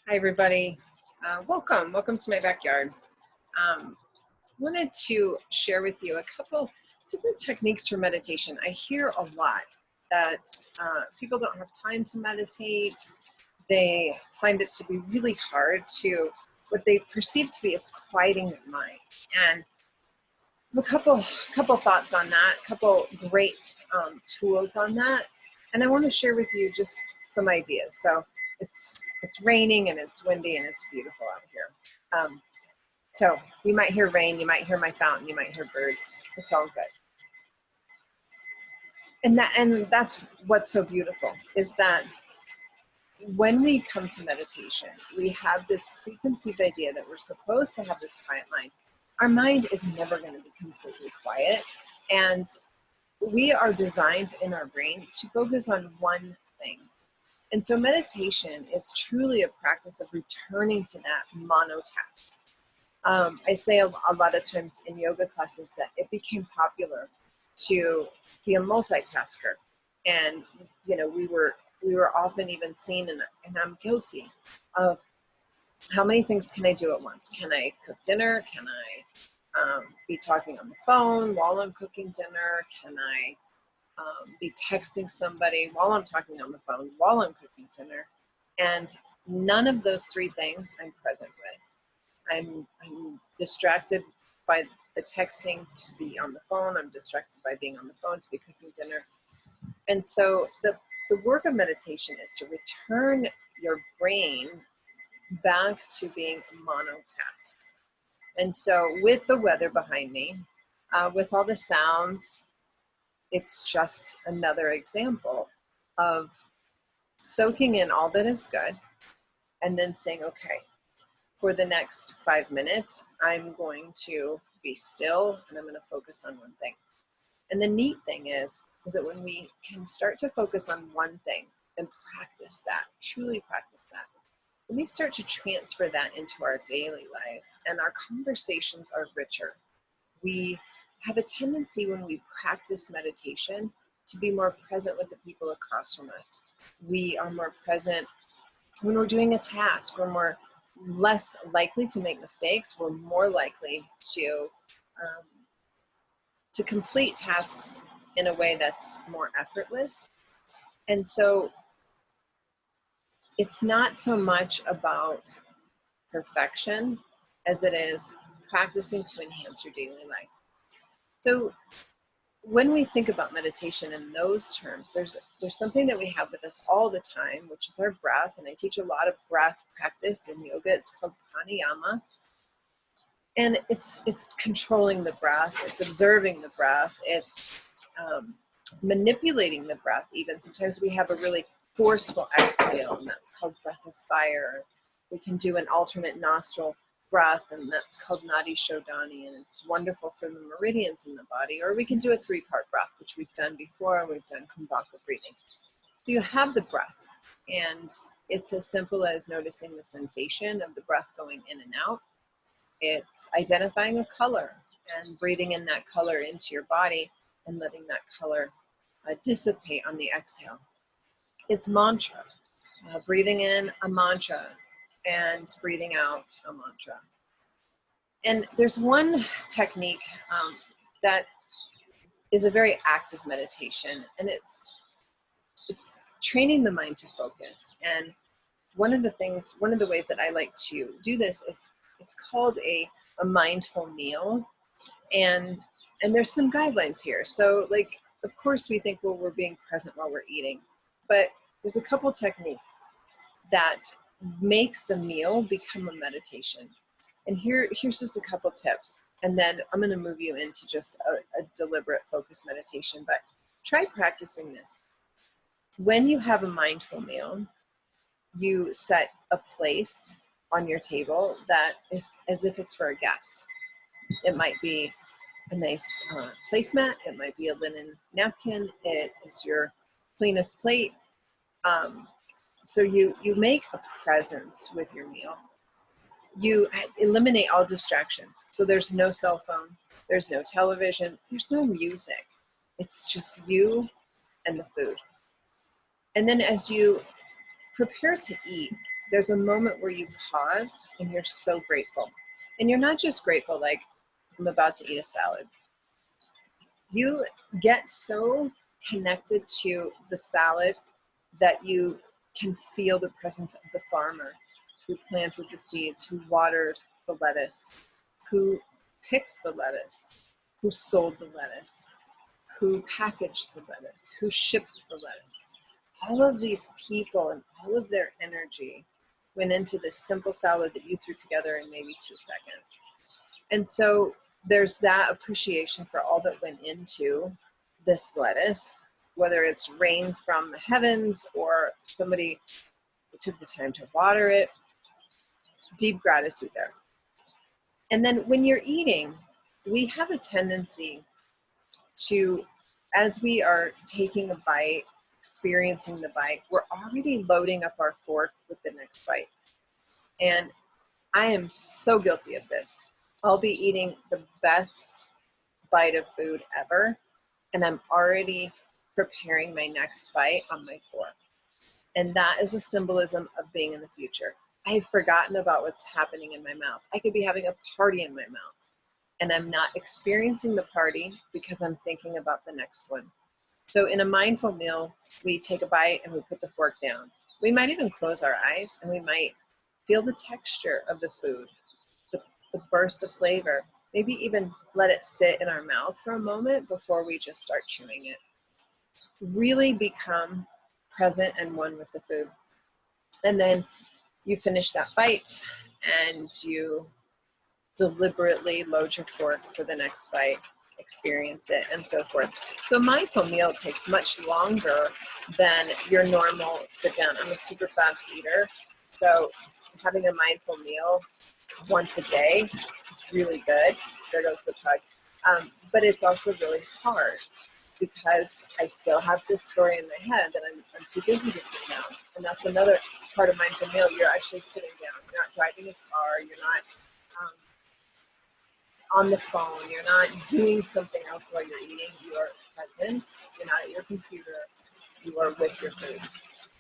Hi, everybody. Welcome to my backyard. Wanted to share with you a couple different techniques for meditation. I hear a lot that people don't have time to meditate. They find it to be really hard to what they perceive to be as quieting their mind. And a couple thoughts on that, a couple great tools on that. And I want to share with you just some ideas. So it's raining and it's windy and it's beautiful out here. So you might hear rain, you might hear my fountain, you might hear birds. It's all good. And that's what's so beautiful is that when we come to meditation, we have this preconceived idea that we're supposed to have this quiet mind. Our mind is never going to be completely quiet. And we are designed in our brain to focus on one thing. And so meditation is truly a practice of returning to that monotask. I say a lot of times in yoga classes that it became popular to be a multitasker. And, you know, we were often even seen, and I'm guilty of, how many things can I do at once? Can I cook dinner? Can I be talking on the phone while I'm cooking dinner? Can I be texting somebody while I'm talking on the phone, while I'm cooking dinner? And none of those three things I'm present with. I'm distracted by the texting to be on the phone. I'm distracted by being on the phone to be cooking dinner. And so the work of meditation is to return your brain back to being monotask. And so with the weather behind me, with all the sounds, it's just another example of soaking in all that is good and then saying, okay, for the next 5 minutes, I'm going to be still and I'm going to focus on one thing. And the neat thing is that when we can start to focus on one thing and practice that, truly practice that, then we start to transfer that into our daily life and our conversations are richer. We have a tendency when we practice meditation to be more present with the people across from us. We are more present when we're doing a task. We're less likely to make mistakes. We're more likely to complete tasks in a way that's more effortless. And so it's not so much about perfection as it is practicing to enhance your daily life. So when we think about meditation in those terms, there's something that we have with us all the time, which is our breath. And I teach a lot of breath practice in yoga. It's called pranayama. And it's controlling the breath. It's observing the breath. It's manipulating the breath even. Sometimes we have a really forceful exhale, and that's called breath of fire. We can do an alternate nostril breath, and that's called nadi shodhani, and it's wonderful for the meridians in the body. Or we can do a 3-part breath, which we've done before. We've done kumbhaka breathing. So you have the breath, and it's as simple as noticing the sensation of the breath going in and out. It's identifying a color and breathing in that color into your body and letting that color dissipate on the exhale. It's mantra, breathing in a mantra and breathing out a mantra. And there's one technique that is a very active meditation, and it's training the mind to focus. And one of the ways that I like to do this is it's called a mindful meal. And there's some guidelines here. So like, of course we think, well, we're being present while we're eating, but there's a couple techniques that makes the meal become a meditation. And here's just a couple tips. And then I'm going to move you into just a deliberate focus meditation, but try practicing this. When you have a mindful meal, you set a place on your table that is as if it's for a guest. It might be a nice placemat. It might be a linen napkin. It is your cleanest plate. So you make a presence with your meal. You eliminate all distractions. So there's no cell phone, there's no television, there's no music. It's just you and the food. And then as you prepare to eat, there's a moment where you pause and you're so grateful. And you're not just grateful like, I'm about to eat a salad. You get so connected to the salad that you can feel the presence of the farmer who planted the seeds, who watered the lettuce, who picks the lettuce, who sold the lettuce, who packaged the lettuce, who shipped the lettuce. All of these people and all of their energy went into this simple salad that you threw together in maybe 2 seconds. And so there's that appreciation for all that went into this lettuce, whether it's rain from the heavens or somebody took the time to water it. It's deep gratitude there. And then when you're eating, we have a tendency to, as we are taking a bite, experiencing the bite, we're already loading up our fork with the next bite. And I am so guilty of this. I'll be eating the best bite of food ever, and I'm already preparing my next bite on my fork. And that is a symbolism of being in the future. I've forgotten about what's happening in my mouth. I could be having a party in my mouth, and I'm not experiencing the party because I'm thinking about the next one. So in a mindful meal, we take a bite and we put the fork down. We might even close our eyes and we might feel the texture of the food, the burst of flavor, maybe even let it sit in our mouth for a moment before we just start chewing it. Really become present and one with the food. And then you finish that bite and you deliberately load your fork for the next bite, experience it, and so forth. So a mindful meal takes much longer than your normal sit down. I'm a super fast eater, so having a mindful meal once a day is really good. There goes the pug. But it's also really hard because I still have this story in my head that I'm too busy to sit down. And that's another part of mindful meal. You're actually sitting down. You're not driving a car. You're not on the phone. You're not doing something else while you're eating. You are present. You're not at your computer. You are with your food.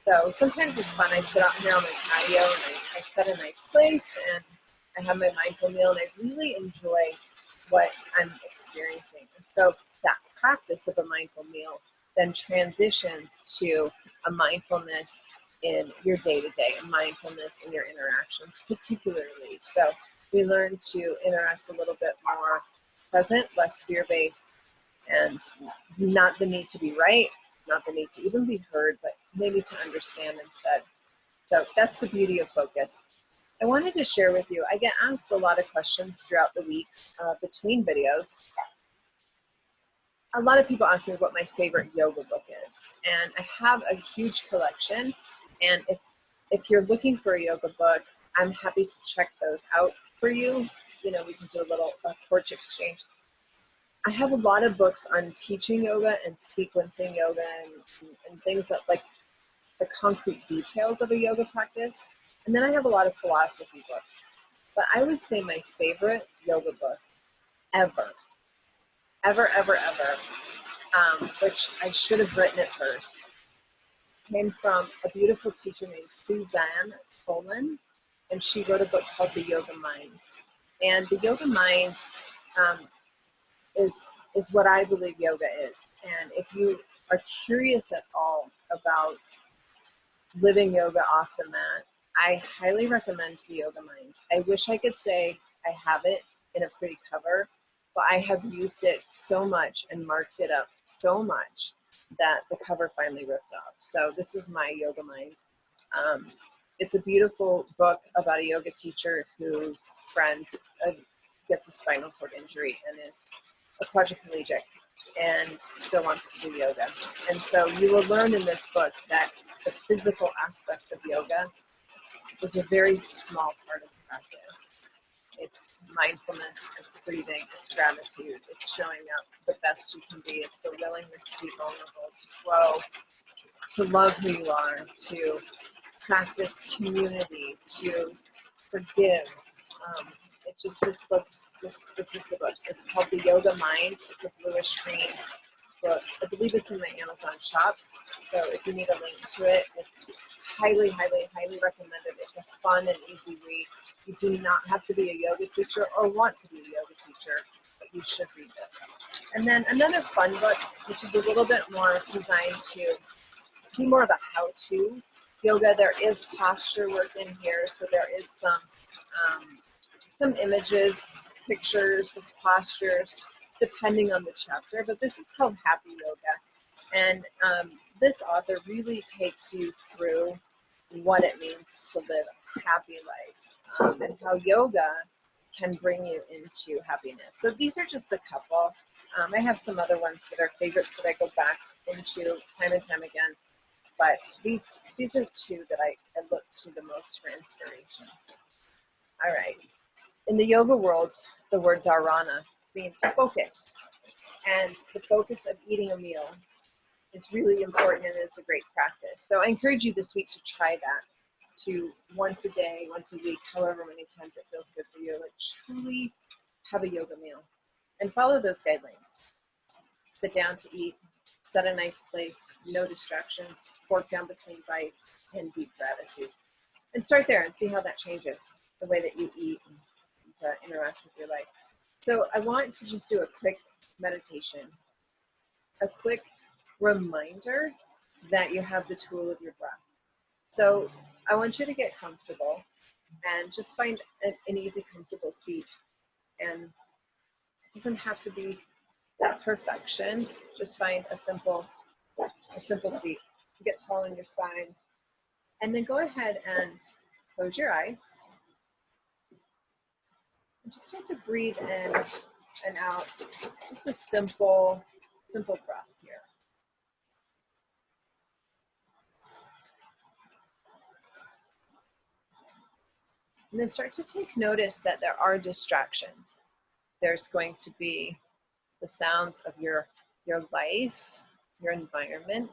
So sometimes it's fun. I sit out here on my patio and I set a nice place and I have my mindful meal and I really enjoy what I'm experiencing. And so that practice of a mindful meal then transitions to a mindfulness in your day-to-day, a mindfulness in your interactions particularly. So we learn to interact a little bit more present, less fear-based, and not the need to be right, not the need to even be heard, but maybe to understand instead. So that's the beauty of focus. I wanted to share with you, I get asked a lot of questions throughout the weeks between videos. A lot of people ask me what my favorite yoga book is, and I have a huge collection, and if you're looking for a yoga book, I'm happy to check those out for you. You know, we can do a little porch exchange. I have a lot of books on teaching yoga and sequencing yoga and things that like the concrete details of a yoga practice. And then I have a lot of philosophy books. But I would say my favorite yoga book ever, which I should have written it first, came from a beautiful teacher named Suzanne Coleman, and she wrote a book called The Yoga Mind. And The Yoga Mind is what I believe yoga is. And if you are curious at all about living yoga off the mat, I highly recommend The Yoga Mind. I wish I could say I have it in a pretty cover, but I have used it so much and marked it up so much that the cover finally ripped off. So this is my Yoga Mind. It's a beautiful book about a yoga teacher whose friend gets a spinal cord injury and is a quadriplegic and still wants to do yoga. And so you will learn in this book that the physical aspect of yoga is a very small part of the practice. It's mindfulness, it's breathing, it's gratitude, it's showing up the best you can be, it's the willingness to be vulnerable, to grow, to love who you are, to practice community, to forgive. It's just this book, this is the book. It's called The Yoga Mind. It's a bluish green book. I believe it's in my Amazon shop. So if you need a link to it, it's highly, highly, highly recommended. It's a fun and easy week. You do not have to be a yoga teacher or want to be a yoga teacher, but you should read this. And then another fun book, which is a little bit more designed to be more of a how-to yoga. There is posture work in here, so there is some images, pictures of postures, depending on the chapter, but this is called Happy Yoga. And this author really takes you through what it means to live a happy life and how yoga can bring you into happiness. So these are just a couple. I have some other ones that are favorites that I go back into time and time again, but these are two that I look to the most for inspiration. All right. In the yoga world, the word dhrana means focus, and the focus of eating a meal is really important, and it's a great practice. So I encourage you this week to try that, to once a day, once a week, however many times it feels good for you, like truly have a yoga meal and follow those guidelines. Sit down to eat, set a nice place, no distractions, fork down between bites, and deep gratitude. And start there and see how that changes the way that you eat and interact with your life. So I want to just do a quick meditation, a quick reminder that you have the tool of your breath. So I want you to get comfortable and just find an easy, comfortable seat. And it doesn't have to be that perfection. Just find a simple seat. Get tall in your spine. And then go ahead and close your eyes. And just start to breathe in and out. Just a simple breath here. And then start to take notice that there are distractions. There's going to be the sounds of your life, your environment.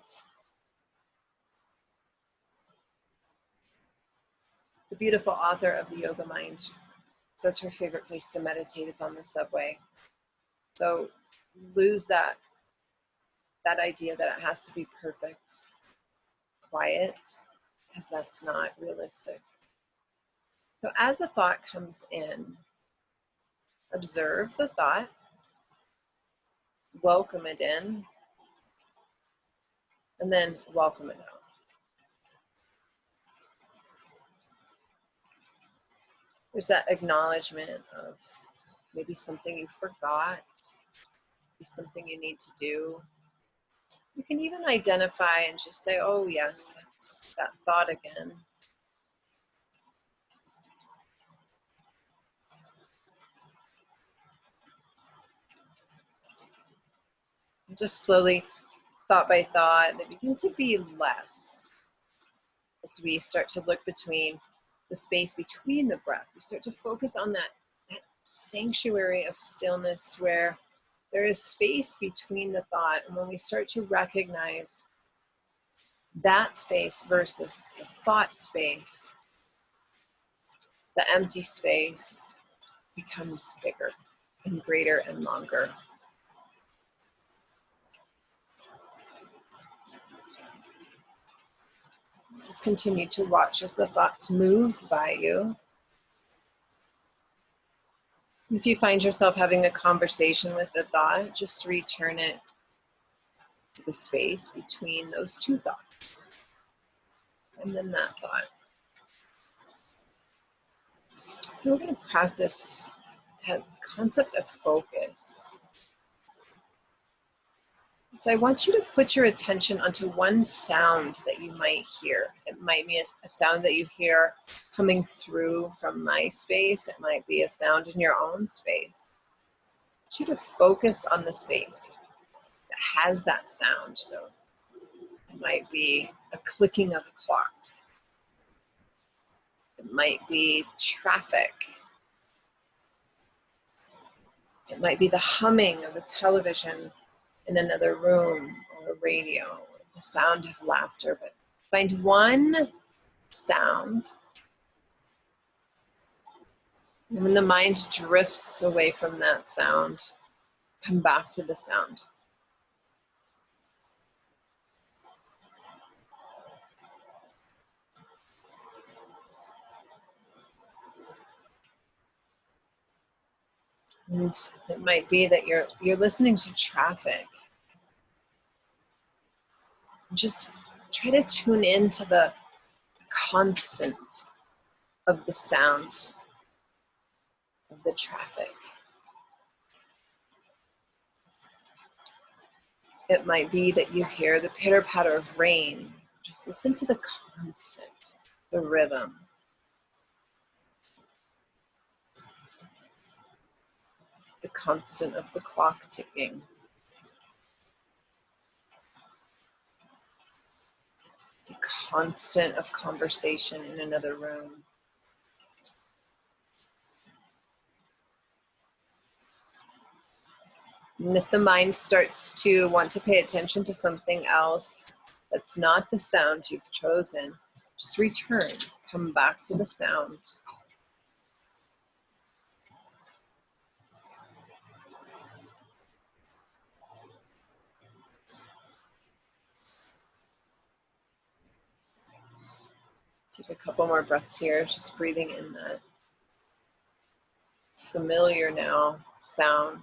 The beautiful author of the Yoga Mind says her favorite place to meditate is on the subway. So lose that idea that it has to be perfect, quiet, because that's not realistic. So as a thought comes in, observe the thought, welcome it in, and then welcome it out. There's that acknowledgement of maybe something you forgot, maybe something you need to do. You can even identify and just say, oh yes, that's that thought again. And just slowly, thought by thought, they begin to be less as we start to look between the space between the breath. We start to focus on that sanctuary of stillness where there is space between the thought. And when we start to recognize that space versus the thought space, the empty space becomes bigger and greater and longer. Just continue to watch as the thoughts move by you. If you find yourself having a conversation with the thought, just return it to the space between those two thoughts. And then that thought. We're going to practice that concept of focus. So I want you to put your attention onto one sound that you might hear. It might be a sound that you hear coming through from my space. It might be a sound in your own space. I want you to focus on the space that has that sound. So it might be a clicking of a clock. It might be traffic. It might be the humming of a television in another room, or a radio, or the sound of laughter. But find one sound. And when the mind drifts away from that sound, come back to the sound. And it might be that you're listening to traffic. Just try to tune into the constant of the sound of the traffic. It might be that you hear the pitter-patter of rain. Just listen to the constant, the rhythm. The constant of the clock ticking. The constant of conversation in another room. And if the mind starts to want to pay attention to something else that's not the sound you've chosen, just return, come back to the sound. Take a couple more breaths here, just breathing in that familiar now sound.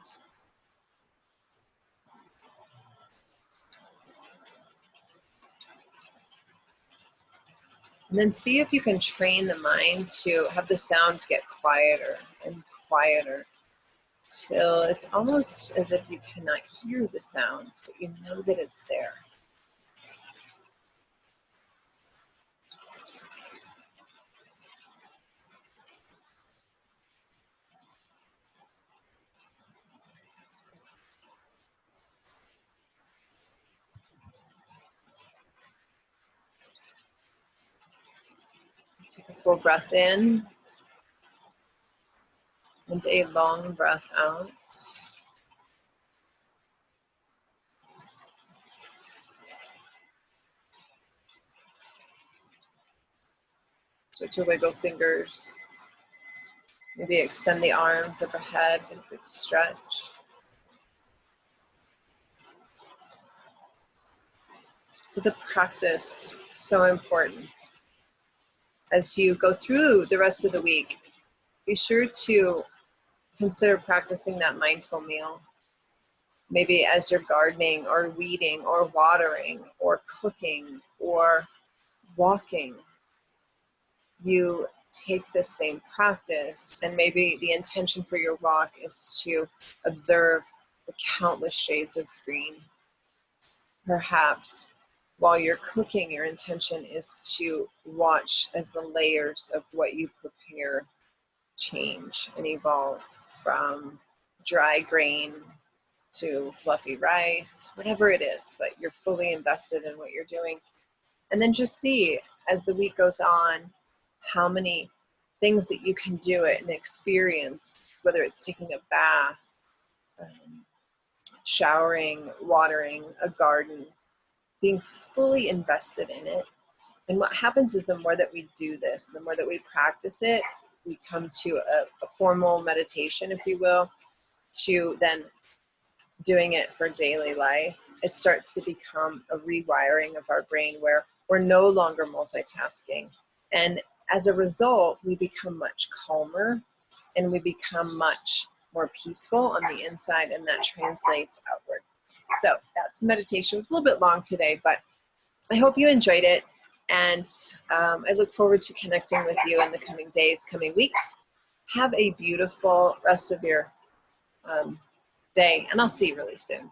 And then see if you can train the mind to have the sound get quieter and quieter till it's almost as if you cannot hear the sound, but you know that it's there. Take a full breath in and a long breath out. Start to wiggle fingers. Maybe extend the arms overhead with a big stretch. So the practice, so important. As you go through the rest of the week, be sure to consider practicing that mindful meal. Maybe as you're gardening or weeding or watering or cooking or walking, you take this same practice, and maybe the intention for your walk is to observe the countless shades of green. Perhaps while you're cooking, your intention is to watch as the layers of what you prepare change and evolve from dry grain to fluffy rice, whatever it is, but you're fully invested in what you're doing. And then just see as the week goes on how many things that you can do it and experience, whether it's taking a bath, showering, watering, a garden, being fully invested in it. And what happens is the more that we do this, the more that we practice it, we come to a formal meditation, if you will, to then doing it for daily life. It starts to become a rewiring of our brain where we're no longer multitasking. And as a result, we become much calmer and we become much more peaceful on the inside, and that translates outward. So that's meditation. It was a little bit long today, but I hope you enjoyed it. And I look forward to connecting with you in the coming days, coming weeks. Have a beautiful rest of your day, and I'll see you really soon.